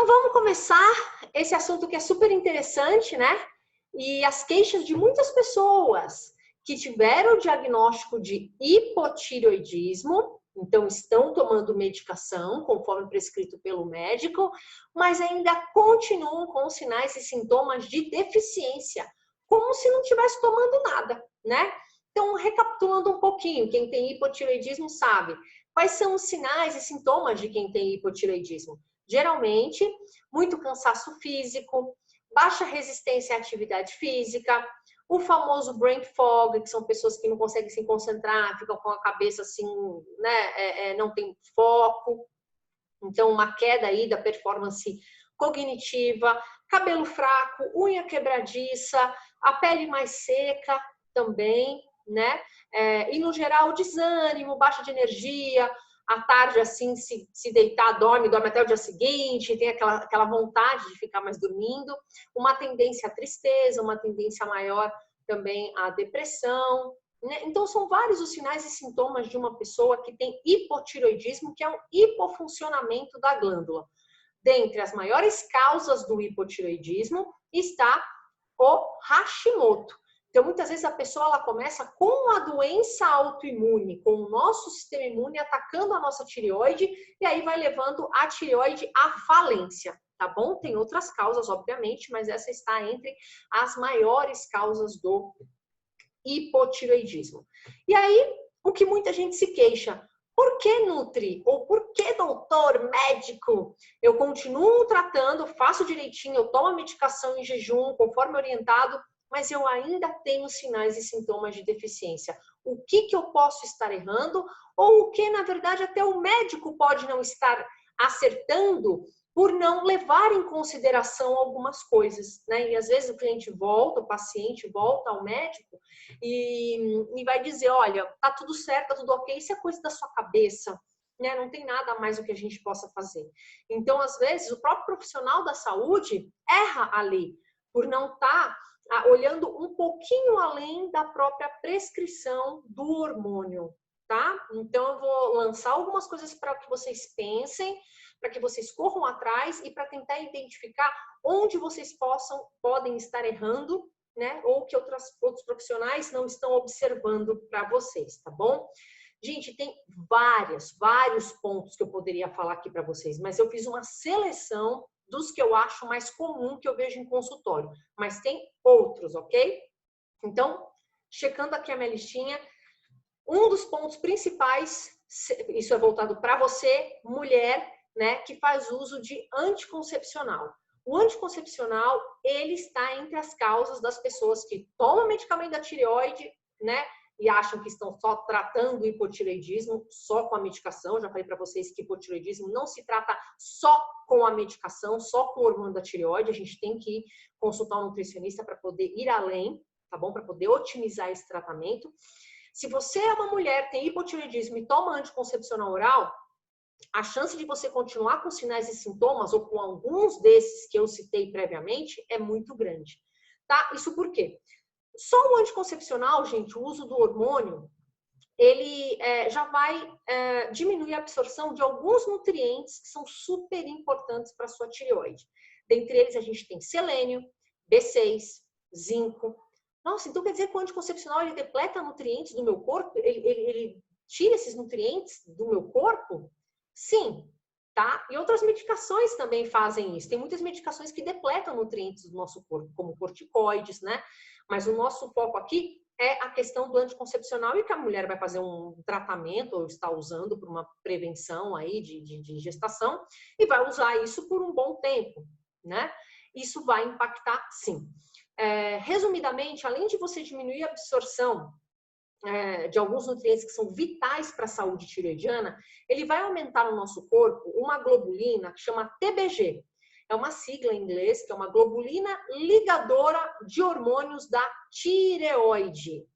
Então vamos começar esse assunto que é super interessante, né? E as queixas de muitas pessoas que tiveram o diagnóstico de hipotireoidismo, então estão tomando medicação conforme prescrito pelo médico, mas ainda continuam com sinais e sintomas de deficiência, como se não estivesse tomando nada, né? Então, recapitulando um pouquinho, quem tem hipotireoidismo sabe quais são os sinais e sintomas de quem tem hipotireoidismo. Geralmente, muito cansaço físico, baixa resistência à atividade física, o famoso brain fog, que são pessoas que não conseguem se concentrar, ficam com a cabeça assim, né, não tem foco. Então, uma queda aí da performance cognitiva, cabelo fraco, unha quebradiça, a pele mais seca também, né? E no geral, desânimo, baixa de energia, à tarde, assim, se deitar, dorme até o dia seguinte, tem aquela vontade de ficar mais dormindo, uma tendência à tristeza, uma tendência maior também à depressão, né? Então, são vários os sinais e sintomas de uma pessoa que tem hipotireoidismo, que é um hipofuncionamento da glândula. Dentre as maiores causas do hipotireoidismo está o Hashimoto. Então, muitas vezes a pessoa ela começa com a doença autoimune, com o nosso sistema imune atacando a nossa tireoide e aí vai levando a tireoide à falência, tá bom? Tem outras causas, obviamente, mas essa está entre as maiores causas do hipotireoidismo. E aí, o que muita gente se queixa, por que Nutri? Ou por que doutor, médico? Eu continuo tratando, faço direitinho, eu tomo a medicação em jejum, conforme orientado, mas eu ainda tenho sinais e sintomas de deficiência. O que eu posso estar errando? Ou o que, na verdade, até o médico pode não estar acertando por não levar em consideração algumas coisas, né? E às vezes o cliente volta, o paciente volta ao médico e vai dizer, olha, tá tudo certo, tá tudo ok, isso é coisa da sua cabeça, né? Não tem nada mais o que a gente possa fazer. Então, às vezes, o próprio profissional da saúde erra ali, por não estar olhando um pouquinho além da própria prescrição do hormônio, tá? Então, eu vou lançar algumas coisas para que vocês pensem, para que vocês corram atrás e para tentar identificar onde vocês podem estar errando, né? Ou que outros profissionais não estão observando para vocês, tá bom? Gente, tem vários pontos que eu poderia falar aqui para vocês, mas eu fiz uma seleção dos que eu acho mais comum que eu vejo em consultório, mas tem outros, ok? Então, checando aqui a minha listinha, um dos pontos principais, isso é voltado para você, mulher, né, que faz uso de anticoncepcional. O anticoncepcional, ele está entre as causas das pessoas que tomam medicamento da tireoide, né, e acham que estão só tratando o hipotireoidismo só com a medicação. Já falei para vocês que hipotireoidismo não se trata só com a medicação, só com o hormônio da tireoide. A gente tem que consultar um nutricionista para poder ir além, tá bom? Para poder otimizar esse tratamento. Se você é uma mulher, tem hipotireoidismo e toma anticoncepcional oral, a chance de você continuar com sinais e sintomas ou com alguns desses que eu citei previamente é muito grande, tá? Isso por quê? Só o anticoncepcional, gente, o uso do hormônio, ele já vai diminuir a absorção de alguns nutrientes que são super importantes para a sua tireoide. Dentre eles, a gente tem selênio, B6, zinco. Nossa, então quer dizer que o anticoncepcional ele depleta nutrientes do meu corpo? Ele tira esses nutrientes do meu corpo? Sim, tá? E outras medicações também fazem isso. Tem muitas medicações que depletam nutrientes do nosso corpo, como corticoides, né? Mas o nosso foco aqui é a questão do anticoncepcional e que a mulher vai fazer um tratamento ou está usando por uma prevenção aí de gestação e vai usar isso por um bom tempo, né? Isso vai impactar, sim. Resumidamente, além de você diminuir a absorção de alguns nutrientes que são vitais para a saúde tireoidiana, ele vai aumentar no nosso corpo uma globulina que chama TBG. É uma sigla em inglês, que é uma globulina ligadora de hormônios da tireoide.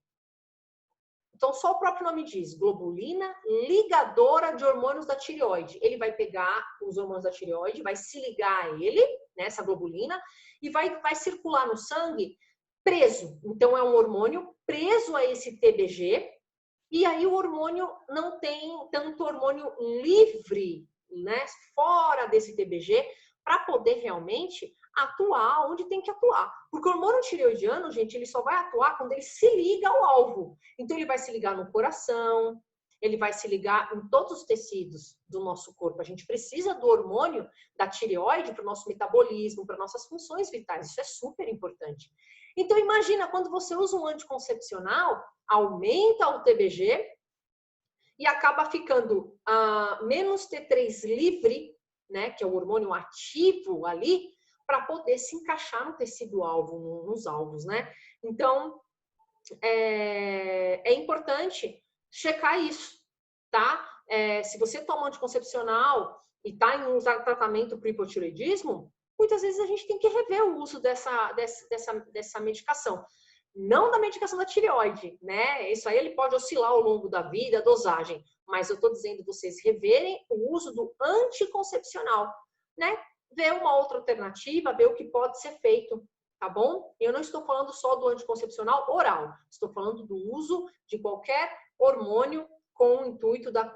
Então, só o próprio nome diz, globulina ligadora de hormônios da tireoide. Ele vai pegar os hormônios da tireoide, vai se ligar a ele, né, essa globulina, e vai circular no sangue preso. Então, é um hormônio preso a esse TBG, e aí o hormônio não tem tanto hormônio livre, né, fora desse TBG, para poder realmente atuar onde tem que atuar. Porque o hormônio tireoidiano, gente, ele só vai atuar quando ele se liga ao alvo. Então, ele vai se ligar no coração, ele vai se ligar em todos os tecidos do nosso corpo. A gente precisa do hormônio da tireoide para o nosso metabolismo, para nossas funções vitais. Isso é super importante. Então, imagina, quando você usa um anticoncepcional, aumenta o TBG e acaba ficando menos T3 livre, né, que é o hormônio ativo ali, para poder se encaixar no tecido-alvo, nos alvos, né? Então, é importante checar isso, tá? Se você toma anticoncepcional e está em um tratamento para hipotireoidismo, muitas vezes a gente tem que rever o uso dessa medicação. Não da medicação da tireoide, né? Isso aí ele pode oscilar ao longo da vida, a dosagem. Mas eu estou dizendo vocês reverem o uso do anticoncepcional, né? Ver uma outra alternativa, ver o que pode ser feito, tá bom? Eu não estou falando só do anticoncepcional oral, estou falando do uso de qualquer hormônio com o intuito da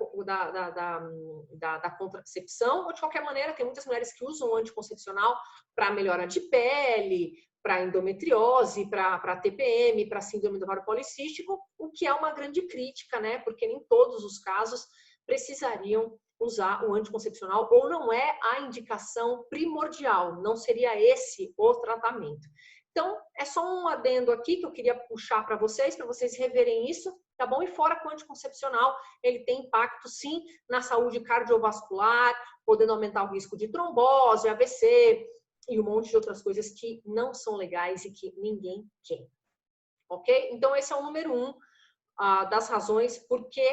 contracepção, ou de qualquer maneira, tem muitas mulheres que usam o anticoncepcional para melhora de pele, para endometriose, para TPM, para síndrome do ovário policístico, o que é uma grande crítica, né? Porque nem todos os casos precisariam usar o anticoncepcional, ou não é a indicação primordial, não seria esse o tratamento. Então, é só um adendo aqui que eu queria puxar para vocês reverem isso, tá bom? E fora que o anticoncepcional, ele tem impacto, sim, na saúde cardiovascular, podendo aumentar o risco de trombose, AVC e um monte de outras coisas que não são legais e que ninguém quer, ok? Então, esse é o número 1 das razões por que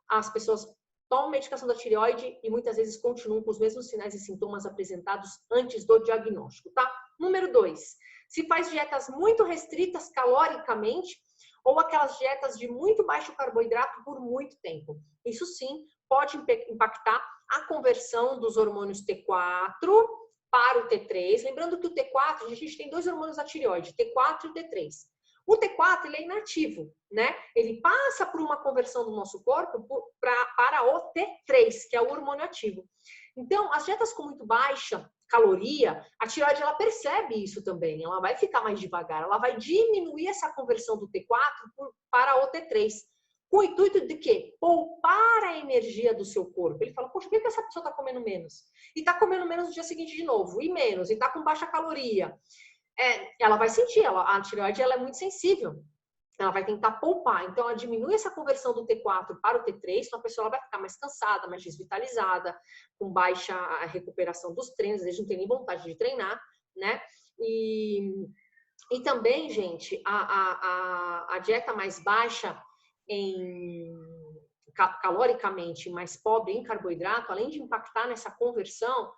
as pessoas tomam medicação da tireoide e muitas vezes continuam com os mesmos sinais e sintomas apresentados antes do diagnóstico, tá? Número 2, se faz dietas muito restritas caloricamente ou aquelas dietas de muito baixo carboidrato por muito tempo. Isso sim pode impactar a conversão dos hormônios T4 para o T3. Lembrando que o T4, a gente tem 2 hormônios da tireoide, T4 e o T3. O T4 ele é inativo, né? Ele passa por uma conversão do nosso corpo para o T3, que é o hormônio ativo. Então, as dietas com muito baixa caloria, a tireoide ela percebe isso também. Ela vai ficar mais devagar, ela vai diminuir essa conversão do T4 para o T3. Com o intuito de quê? Poupar a energia do seu corpo. Ele fala, poxa, por que essa pessoa está comendo menos? E está comendo menos no dia seguinte de novo, e menos, e está com baixa caloria. Ela vai sentir, a tireoide ela é muito sensível, ela vai tentar poupar, então ela diminui essa conversão do T4 para o T3, então a pessoa vai ficar mais cansada, mais desvitalizada, com baixa recuperação dos treinos, às vezes não tem nem vontade de treinar, né? E também, gente, a dieta mais baixa caloricamente, mais pobre em carboidrato, além de impactar nessa conversão,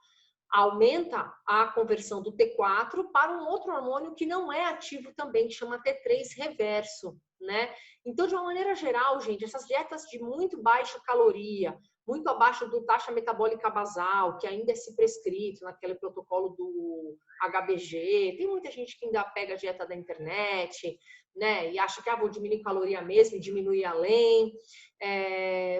aumenta a conversão do T4 para um outro hormônio que não é ativo também, que chama T3 reverso, né? Então, de uma maneira geral, gente, essas dietas de muito baixa caloria, muito abaixo do taxa metabólica basal, que ainda é se prescrito naquele protocolo do HBG, tem muita gente que ainda pega a dieta da internet, né? E acha que vou diminuir caloria mesmo e diminuir além.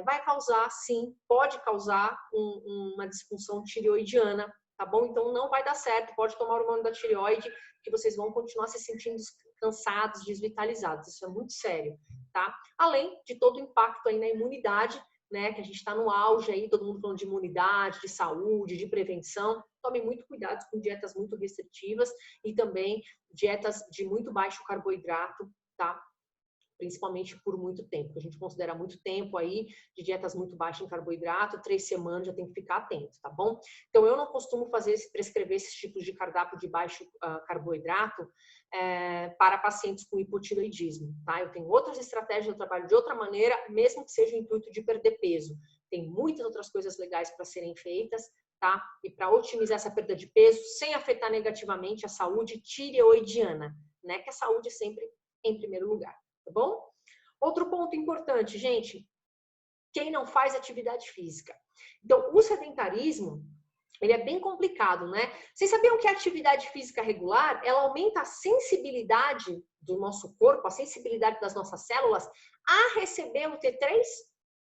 Vai causar, sim, pode causar uma disfunção tireoidiana, tá bom? Então não vai dar certo, pode tomar o hormônio da tireoide que vocês vão continuar se sentindo cansados, desvitalizados. Isso é muito sério, tá? Além de todo o impacto aí na imunidade, né? Que a gente está no auge aí, todo mundo falando de imunidade, de saúde, de prevenção. Tomem muito cuidado com dietas muito restritivas e também dietas de muito baixo carboidrato, tá? Principalmente por muito tempo. A gente considera muito tempo aí de dietas muito baixas em carboidrato, 3 semanas já tem que ficar atento, tá bom? Então, eu não costumo prescrever esses tipos de cardápio de baixo carboidrato para pacientes com hipotireoidismo, tá? Eu tenho outras estratégias, eu trabalho de outra maneira, mesmo que seja o intuito de perder peso. Tem muitas outras coisas legais para serem feitas, tá? E para otimizar essa perda de peso sem afetar negativamente a saúde tireoidiana, né? Que a saúde é sempre em primeiro lugar. Tá bom? Outro ponto importante, gente, quem não faz atividade física. Então, o sedentarismo, ele é bem complicado, né? Vocês sabiam que a atividade física regular, ela aumenta a sensibilidade do nosso corpo, a sensibilidade das nossas células a receber o T3?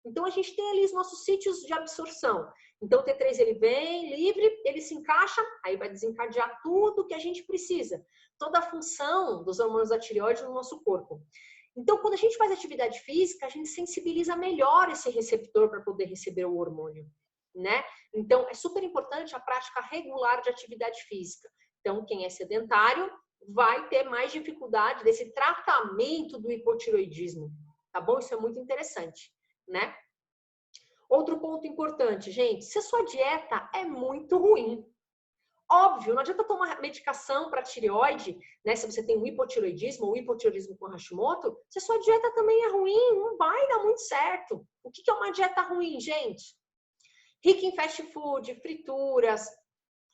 Então, a gente tem ali os nossos sítios de absorção. Então, o T3 ele vem livre, ele se encaixa, aí vai desencadear tudo que a gente precisa. Toda a função dos hormônios da tireoide no nosso corpo. Então, quando a gente faz atividade física, a gente sensibiliza melhor esse receptor para poder receber o hormônio, né? Então, é super importante a prática regular de atividade física. Então, quem é sedentário vai ter mais dificuldade desse tratamento do hipotireoidismo, tá bom? Isso é muito interessante, né? Outro ponto importante, gente, se a sua dieta é muito ruim, óbvio, não adianta tomar medicação para tireoide, né? Se você tem um hipotireoidismo ou hipotireoidismo com Hashimoto, se a sua dieta também é ruim, não vai dar muito certo. O que é uma dieta ruim, gente? Rica em fast food, frituras,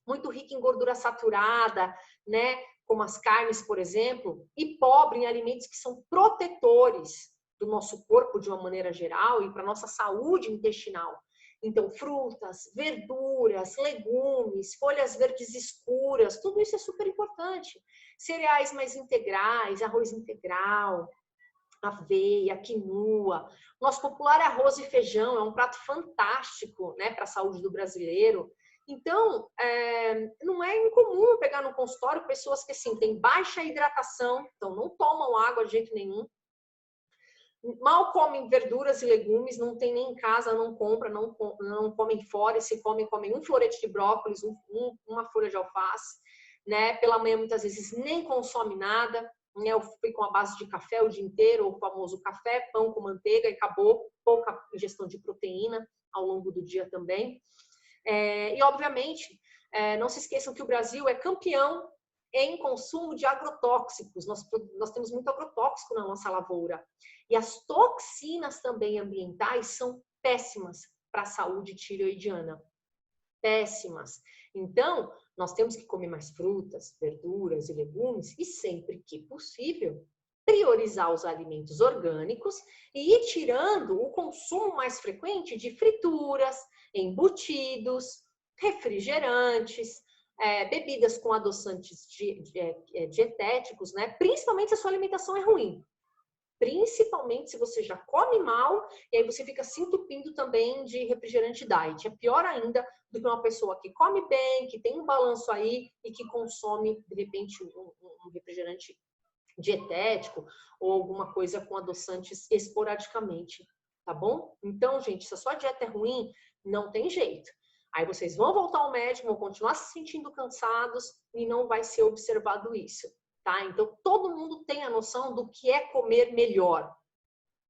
muito rica em gordura saturada, né? Como as carnes, por exemplo, e pobre em alimentos que são protetores do nosso corpo de uma maneira geral e para nossa saúde intestinal. Então, frutas, verduras, legumes, folhas verdes escuras, tudo isso é super importante. Cereais mais integrais, arroz integral, aveia, quinoa. Nosso popular arroz e feijão é um prato fantástico, né, para a saúde do brasileiro. Então, não é incomum pegar no consultório pessoas que, assim, têm baixa hidratação, então não tomam água de jeito nenhum, mal comem verduras e legumes, não tem nem em casa, não compra, não comem fora, e se comem um florete de brócolis, uma folha de alface, né? Pela manhã, muitas vezes, nem consome nada, né? Eu fui com a base de café o dia inteiro, o famoso café, pão com manteiga e acabou, pouca ingestão de proteína ao longo do dia também. E, obviamente, não se esqueçam que o Brasil é campeão em consumo de agrotóxicos. Nós temos muito agrotóxico na nossa lavoura. E as toxinas também ambientais são péssimas para a saúde tireoidiana. Péssimas. Então, nós temos que comer mais frutas, verduras e legumes e, sempre que possível, priorizar os alimentos orgânicos e ir tirando o consumo mais frequente de frituras, embutidos, refrigerantes, bebidas com adoçantes dietéticos, né? Principalmente se a sua alimentação é ruim. Principalmente se você já come mal e aí você fica se entupindo também de refrigerante diet. É pior ainda do que uma pessoa que come bem, que tem um balanço aí e que consome, de repente, um refrigerante dietético ou alguma coisa com adoçantes esporadicamente, tá bom? Então, gente, se a sua dieta é ruim, não tem jeito. Aí vocês vão voltar ao médico, vão continuar se sentindo cansados e não vai ser observado isso, tá? Então, todo mundo tem a noção do que é comer melhor.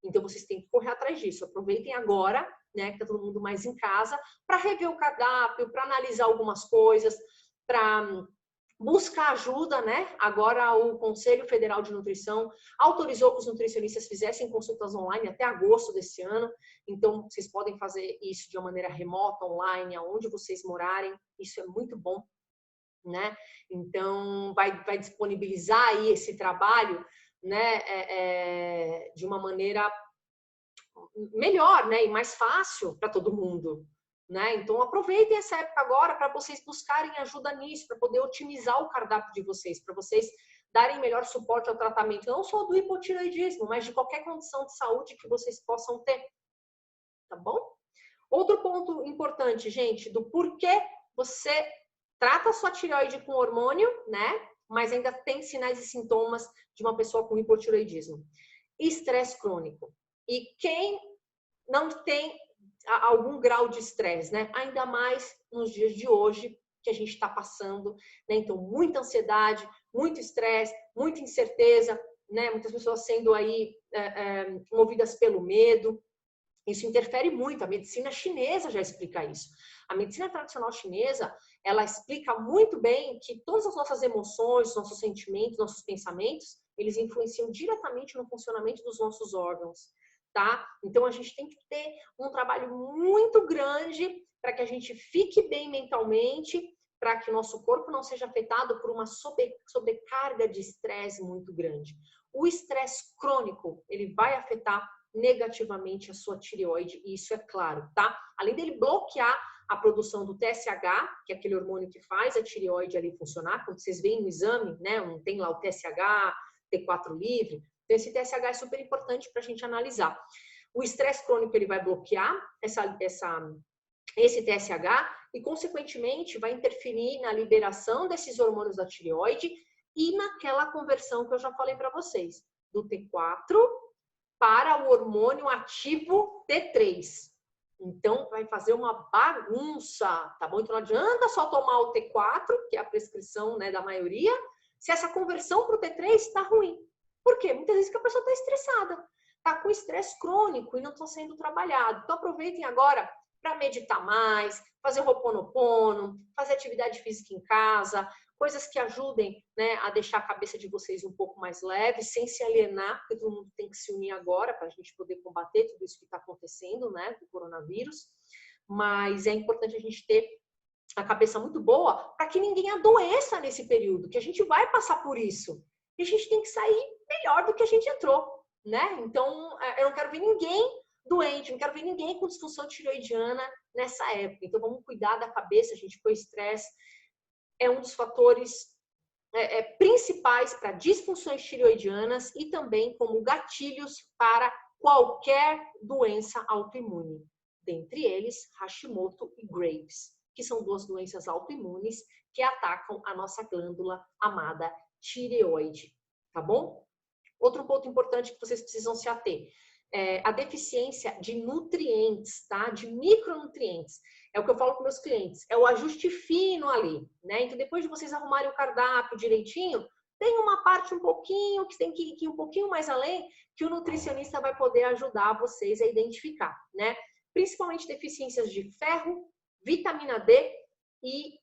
Então, vocês têm que correr atrás disso. Aproveitem agora, né, que tá todo mundo mais em casa, para rever o cardápio, para analisar algumas coisas, para buscar ajuda, né? Agora o Conselho Federal de Nutrição autorizou que os nutricionistas fizessem consultas online até agosto desse ano. Então, vocês podem fazer isso de uma maneira remota, online, aonde vocês morarem. Isso é muito bom, né? Então, vai disponibilizar aí esse trabalho, né? De uma maneira melhor, né? E mais fácil para todo mundo. Né? Então, aproveitem essa época agora para vocês buscarem ajuda nisso, para poder otimizar o cardápio de vocês, para vocês darem melhor suporte ao tratamento, não só do hipotireoidismo, mas de qualquer condição de saúde que vocês possam ter. Tá bom? Outro ponto importante, gente, do porquê você trata a sua tireoide com hormônio, né? Mas ainda tem sinais e sintomas de uma pessoa com hipotireoidismo. Estresse crônico. E quem não tem algum grau de estresse, né? Ainda mais nos dias de hoje que a gente está passando, né? Então, muita ansiedade, muito estresse, muita incerteza, né? Muitas pessoas sendo aí movidas pelo medo. Isso interfere muito. A medicina chinesa já explica isso. A medicina tradicional chinesa, ela explica muito bem que todas as nossas emoções, nossos sentimentos, nossos pensamentos, eles influenciam diretamente no funcionamento dos nossos órgãos. Tá? Então, a gente tem que ter um trabalho muito grande para que a gente fique bem mentalmente, para que o nosso corpo não seja afetado por uma sobrecarga de estresse muito grande. O estresse crônico, ele vai afetar negativamente a sua tireoide, e isso é claro, tá? Além dele bloquear a produção do TSH, que é aquele hormônio que faz a tireoide ali funcionar, quando vocês veem no exame, né, tem lá o TSH, T4 livre. Então, esse TSH é super importante para a gente analisar. O estresse crônico ele vai bloquear esse TSH e, consequentemente, vai interferir na liberação desses hormônios da tireoide e naquela conversão que eu já falei para vocês, do T4 para o hormônio ativo T3. Então, vai fazer uma bagunça, tá bom? Então, não adianta só tomar o T4, que é a prescrição, né, da maioria, se essa conversão para o T3 está ruim. Por quê? Muitas vezes que a pessoa está estressada, está com estresse crônico e não está sendo trabalhado. Então, aproveitem agora para meditar mais, fazer Ho'oponopono, fazer atividade física em casa, coisas que ajudem, né, a deixar a cabeça de vocês um pouco mais leve, sem se alienar, porque todo mundo tem que se unir agora para a gente poder combater tudo isso que está acontecendo, né, do coronavírus. Mas é importante a gente ter a cabeça muito boa para que ninguém adoeça nesse período, que a gente vai passar por isso. E a gente tem que sair melhor do que a gente entrou, né? Então, eu não quero ver ninguém doente, não quero ver ninguém com disfunção tireoidiana nessa época. Então, vamos cuidar da cabeça, gente, porque o estresse é um dos fatores principais para disfunções tireoidianas e também como gatilhos para qualquer doença autoimune. Dentre eles, Hashimoto e Graves, que são duas doenças autoimunes que atacam a nossa glândula amada tireoide, tá bom? Outro ponto importante que vocês precisam se ater. A deficiência de nutrientes, tá? De micronutrientes. É o que eu falo com meus clientes. É o ajuste fino ali, né? Então, depois de vocês arrumarem o cardápio direitinho, tem uma parte um pouquinho, que tem que ir um pouquinho mais além, que o nutricionista vai poder ajudar vocês a identificar, né? Principalmente deficiências de ferro, vitamina D e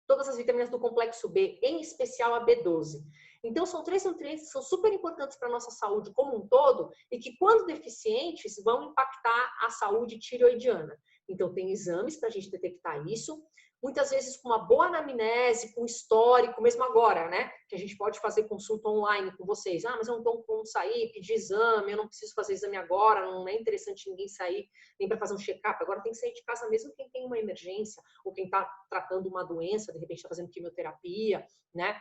todas as vitaminas do complexo B, em especial a B12. Então, são 3 nutrientes que são super importantes para a nossa saúde como um todo e que, quando deficientes, vão impactar a saúde tireoidiana. Então, tem exames para a gente detectar isso. Muitas vezes, com uma boa anamnese, com histórico, mesmo agora, né? Que a gente pode fazer consulta online com vocês. Ah, mas eu não estou como sair, pedir exame, eu não preciso fazer exame agora, não é interessante ninguém sair nem para fazer um check-up. Agora tem que sair de casa mesmo quem tem uma emergência ou quem está tratando uma doença, de repente está fazendo quimioterapia, né?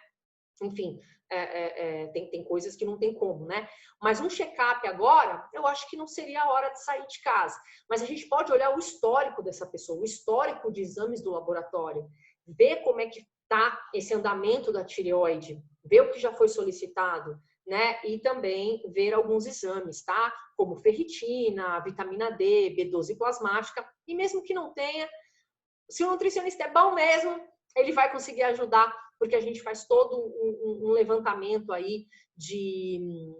Enfim, tem coisas que não tem como, né? Mas um check-up agora, eu acho que não seria a hora de sair de casa. Mas a gente pode olhar o histórico dessa pessoa, o histórico de exames do laboratório, ver como é que está esse andamento da tireoide, ver o que já foi solicitado, né? E também ver alguns exames, tá? Como ferritina, vitamina D, B12 plasmática. E mesmo que não tenha, se o nutricionista é bom mesmo, ele vai conseguir ajudar, porque a gente faz todo um levantamento aí de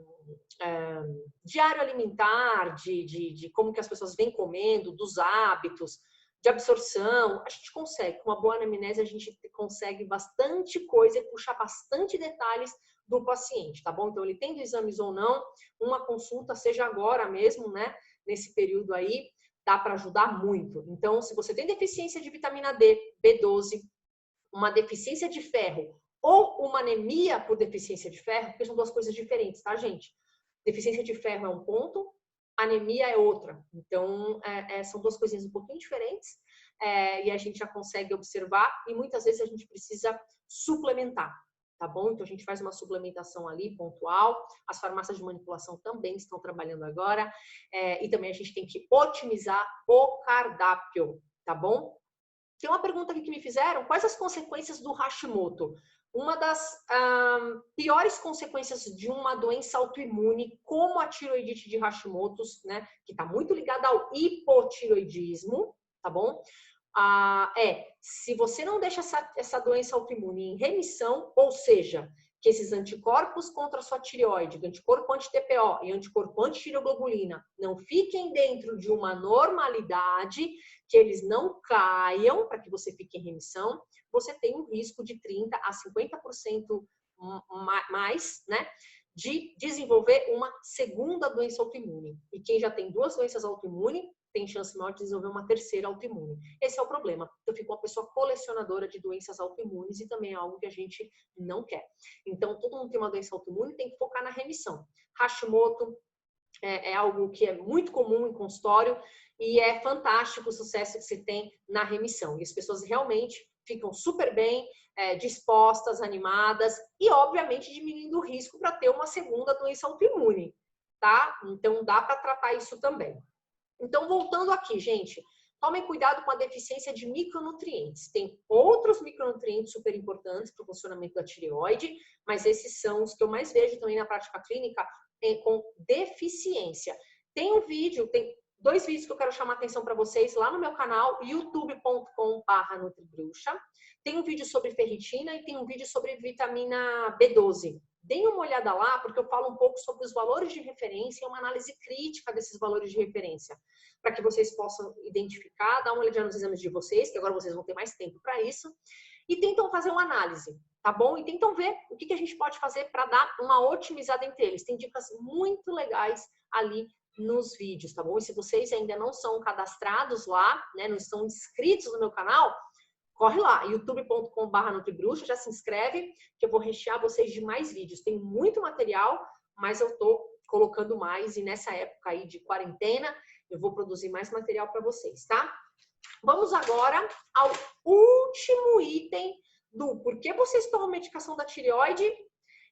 diário alimentar, de como que as pessoas vêm comendo, dos hábitos, de absorção. A gente consegue, com uma boa anamnese, a gente consegue bastante coisa e puxar bastante detalhes do paciente, tá bom? Então, ele tendo exames ou não, uma consulta, seja agora mesmo, né, nesse período aí, dá para ajudar muito. Então, se você tem deficiência de vitamina D, B12, uma deficiência de ferro ou uma anemia por deficiência de ferro, porque são duas coisas diferentes, tá, gente? Deficiência de ferro é um ponto, anemia é outra. Então, são duas coisinhas um pouquinho diferentes e a gente já consegue observar e muitas vezes a gente precisa suplementar, tá bom? Então, a gente faz uma suplementação ali pontual. As farmácias de manipulação também estão trabalhando agora e também a gente tem que otimizar o cardápio, tá bom? Tem uma pergunta aqui que me fizeram: quais as consequências do Hashimoto? Uma das piores consequências de uma doença autoimune, como a tiroidite de Hashimoto, né, que está muito ligada ao hipotiroidismo, tá bom? Se você não deixa essa doença autoimune em remissão, ou seja, que esses anticorpos contra a sua tireoide, anticorpo anti-TPO e anticorpo anti-tireoglobulina, não fiquem dentro de uma normalidade, que eles não caiam para que você fique em remissão, você tem um risco de 30% a 50% mais, né, de desenvolver uma segunda doença autoimune. E quem já tem 2 doenças autoimunes tem chance maior de desenvolver uma terceira autoimune. Esse é o problema. Eu fico uma pessoa colecionadora de doenças autoimunes e também é algo que a gente não quer. Então, todo mundo tem uma doença autoimune, tem que focar na remissão. Hashimoto é algo que é muito comum em consultório e é fantástico o sucesso que se tem na remissão. E as pessoas realmente ficam super bem, dispostas, animadas e, obviamente, diminuindo o risco para ter uma segunda doença autoimune, tá? Então, dá para tratar isso também. Então, voltando aqui, gente, tomem cuidado com a deficiência de micronutrientes. Tem outros micronutrientes super importantes para o funcionamento da tireoide, mas esses são os que eu mais vejo também na prática clínica com deficiência. Tem 2 vídeos que eu quero chamar a atenção para vocês lá no meu canal, youtube.com/nutribruxa. Tem um vídeo sobre ferritina e tem um vídeo sobre vitamina B12. Deem uma olhada lá, porque eu falo um pouco sobre os valores de referência e uma análise crítica desses valores de referência, para que vocês possam identificar, dar uma olhadinha nos exames de vocês, que agora vocês vão ter mais tempo para isso, e tentam fazer uma análise, tá bom? E tentam ver o que a gente pode fazer para dar uma otimizada entre eles. Tem dicas muito legais ali nos vídeos, tá bom? E se vocês ainda não são cadastrados lá, né, não estão inscritos no meu canal, corre lá, youtube.com/nutribruxa, já se inscreve, que eu vou rechear vocês de mais vídeos. Tem muito material, mas eu tô colocando mais e nessa época aí de quarentena, eu vou produzir mais material para vocês, tá? Vamos agora ao último item do porquê vocês tomam medicação da tireoide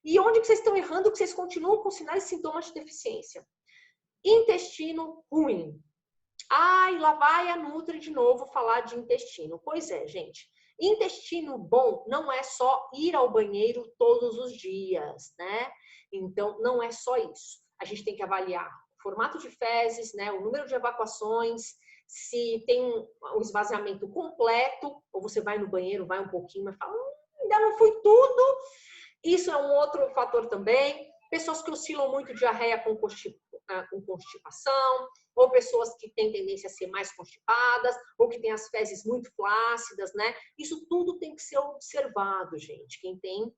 e onde que vocês estão errando que vocês continuam com sinais e sintomas de deficiência. Intestino ruim. Ai, lá vai a Nutri de novo falar de intestino. Pois é, gente. Intestino bom não é só ir ao banheiro todos os dias, né? Então, não é só isso. A gente tem que avaliar o formato de fezes, né? O número de evacuações, se tem um esvaziamento completo, ou você vai no banheiro, vai um pouquinho, mas fala, ainda não fui tudo. Isso é um outro fator também. Pessoas que oscilam muito diarreia com constipação, ou pessoas que têm tendência a ser mais constipadas, ou que têm as fezes muito flácidas, né? Isso tudo tem que ser observado, gente. Quem tem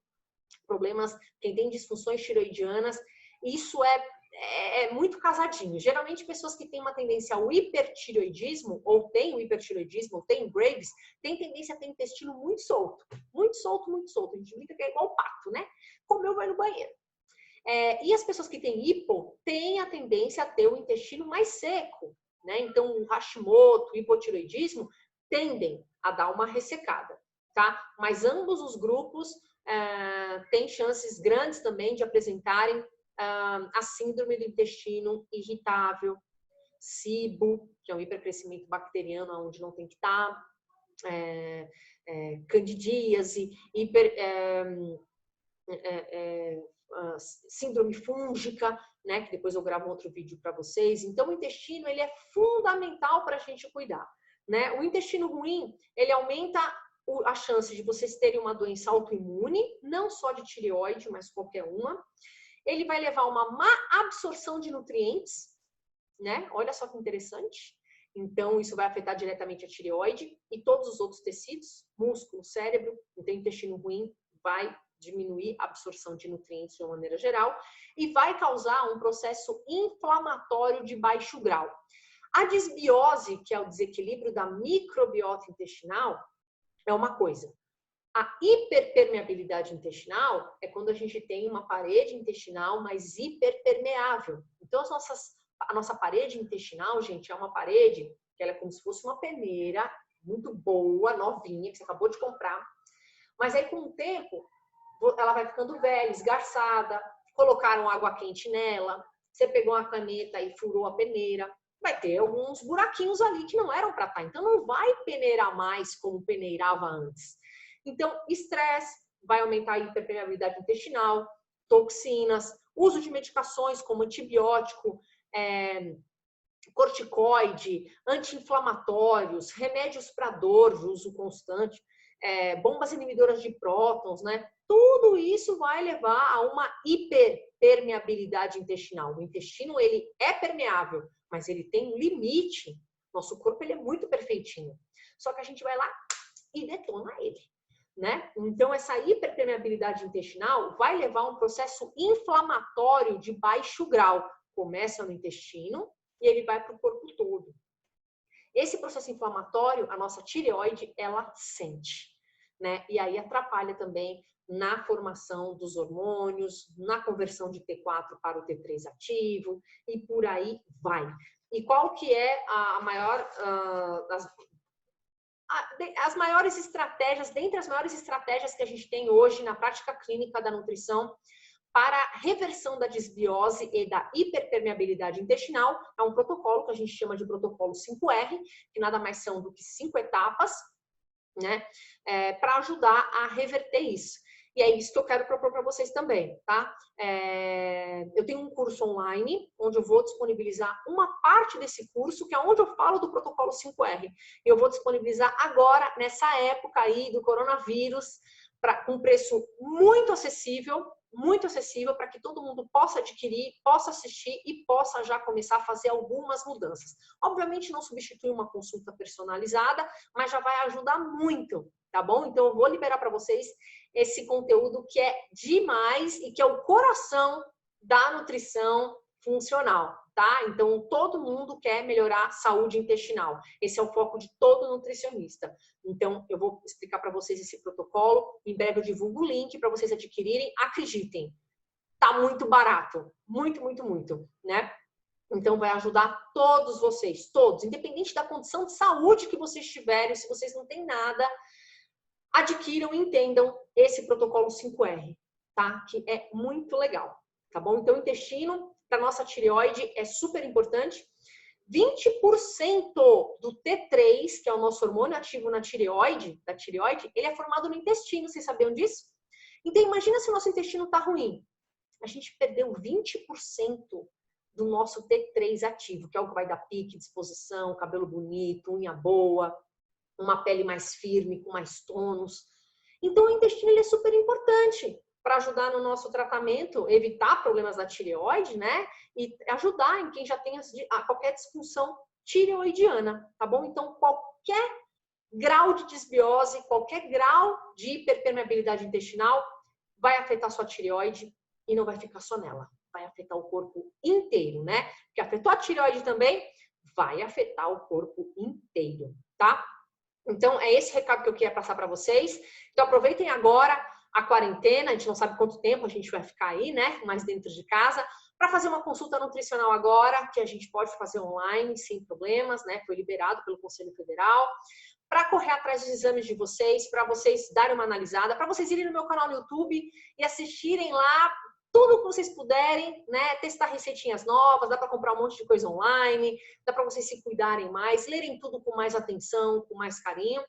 problemas, quem tem disfunções tiroidianas, isso é muito casadinho. Geralmente, pessoas que têm uma tendência ao hipertireoidismo, ou têm o hipertireoidismo, ou têm Graves, têm tendência a ter intestino muito solto. Muito solto, muito solto. A gente brinca que é igual o pato, né? Comeu, vai no banheiro. E as pessoas que têm hipo têm a tendência a ter o intestino mais seco, né? Então, o Hashimoto, o hipotireoidismo tendem a dar uma ressecada, tá? Mas ambos os grupos têm chances grandes também de apresentarem a síndrome do intestino irritável, SIBO, que é um hipercrescimento bacteriano onde não tem que estar, candidíase, síndrome fúngica, né, que depois eu gravo um outro vídeo para vocês. Então, o intestino, ele é fundamental para a gente cuidar, né? O intestino ruim, ele aumenta a chance de vocês terem uma doença autoimune, não só de tireoide, mas qualquer uma. Ele vai levar a uma má absorção de nutrientes, né? Olha só que interessante. Então, isso vai afetar diretamente a tireoide e todos os outros tecidos, músculo, cérebro. Então, o intestino ruim vai diminuir a absorção de nutrientes de uma maneira geral e vai causar um processo inflamatório de baixo grau. A disbiose, que é o desequilíbrio da microbiota intestinal, é uma coisa. A hiperpermeabilidade intestinal é quando a gente tem uma parede intestinal mais hiperpermeável. Então, a nossa parede intestinal, gente, é uma parede que ela é como se fosse uma peneira muito boa, novinha, que você acabou de comprar. Mas aí, com o tempo, ela vai ficando velha, esgarçada, colocaram água quente nela, você pegou uma caneta e furou a peneira, vai ter alguns buraquinhos ali que não eram para estar. Então, não vai peneirar mais como peneirava antes. Então, estresse vai aumentar a hiperpermeabilidade intestinal, toxinas, uso de medicações como antibiótico, corticoide, anti-inflamatórios, remédios para dor de uso constante, bombas inimidoras de prótons, né? Tudo isso vai levar a uma hiperpermeabilidade intestinal. O intestino, ele é permeável, mas ele tem um limite. Nosso corpo, ele é muito perfeitinho. Só que a gente vai lá e detona ele, né? Então, essa hiperpermeabilidade intestinal vai levar a um processo inflamatório de baixo grau. Começa no intestino e ele vai para o corpo todo. Esse processo inflamatório, a nossa tireoide, ela sente, né? E aí atrapalha também na formação dos hormônios, na conversão de T4 para o T3 ativo e por aí vai. E qual que é a maior, as maiores estratégias, dentre as maiores estratégias que a gente tem hoje na prática clínica da nutrição para a reversão da desbiose e da hiperpermeabilidade intestinal. É um protocolo que a gente chama de protocolo 5R, que nada mais são do que 5 etapas, né? Para ajudar a reverter isso. E é isso que eu quero propor para vocês também, tá? Eu tenho um curso online, onde eu vou disponibilizar uma parte desse curso, que é onde eu falo do protocolo 5R. Eu vou disponibilizar agora, nessa época aí do coronavírus, com preço muito acessível, para que todo mundo possa adquirir, possa assistir e possa já começar a fazer algumas mudanças. Obviamente não substitui uma consulta personalizada, mas já vai ajudar muito, tá bom? Então eu vou liberar para vocês esse conteúdo que é demais e que é o coração da nutrição funcional, tá? Então todo mundo quer melhorar a saúde intestinal. Esse é o foco de todo nutricionista. Então eu vou explicar para vocês esse protocolo. Em breve eu divulgo o link para vocês adquirirem. Acreditem, tá muito barato, muito, muito, muito, né? Então vai ajudar todos vocês, todos, independente da condição de saúde que vocês tiverem. Se vocês não têm nada, adquiram e entendam esse protocolo 5R, tá? Que é muito legal, tá bom? Então, o intestino para nossa tireoide é super importante. 20% do T3, que é o nosso hormônio ativo na tireoide, ele é formado no intestino, vocês sabiam disso? Então, imagina se o nosso intestino tá ruim. A gente perdeu 20% do nosso T3 ativo, que é o que vai dar pique, disposição, cabelo bonito, unha boa, uma pele mais firme, com mais tônus. Então, o intestino ele é super importante para ajudar no nosso tratamento, evitar problemas da tireoide, né? E ajudar em quem já tem qualquer disfunção tireoidiana, tá bom? Então, qualquer grau de desbiose, qualquer grau de hiperpermeabilidade intestinal vai afetar sua tireoide e não vai ficar só nela. Vai afetar o corpo inteiro, né? Porque afetou a tireoide também, vai afetar o corpo inteiro, tá? Então, é esse recado que eu queria passar para vocês. Então, aproveitem agora a quarentena, a gente não sabe quanto tempo a gente vai ficar aí, né? Mais dentro de casa, para fazer uma consulta nutricional agora, que a gente pode fazer online, sem problemas, né? Foi liberado pelo Conselho Federal. Para correr atrás dos exames de vocês, para vocês darem uma analisada, para vocês irem no meu canal no YouTube e assistirem lá tudo que vocês puderem, né? Testar receitinhas novas, dá para comprar um monte de coisa online, dá para vocês se cuidarem mais, lerem tudo com mais atenção, com mais carinho.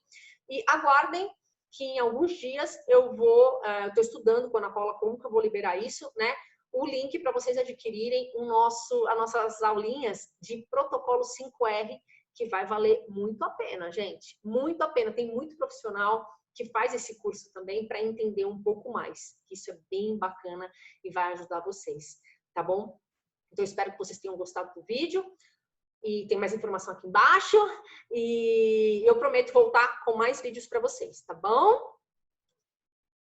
E aguardem que em alguns dias eu estou estudando com a Ana Paula como que eu vou liberar isso, né? O link para vocês adquirirem as nossas aulinhas de protocolo 5R, que vai valer muito a pena, gente. Muito a pena. Tem muito profissional que faz esse curso também para entender um pouco mais. Isso é bem bacana e vai ajudar vocês, tá bom? Então, espero que vocês tenham gostado do vídeo. E tem mais informação aqui embaixo. E eu prometo voltar com mais vídeos para vocês, tá bom?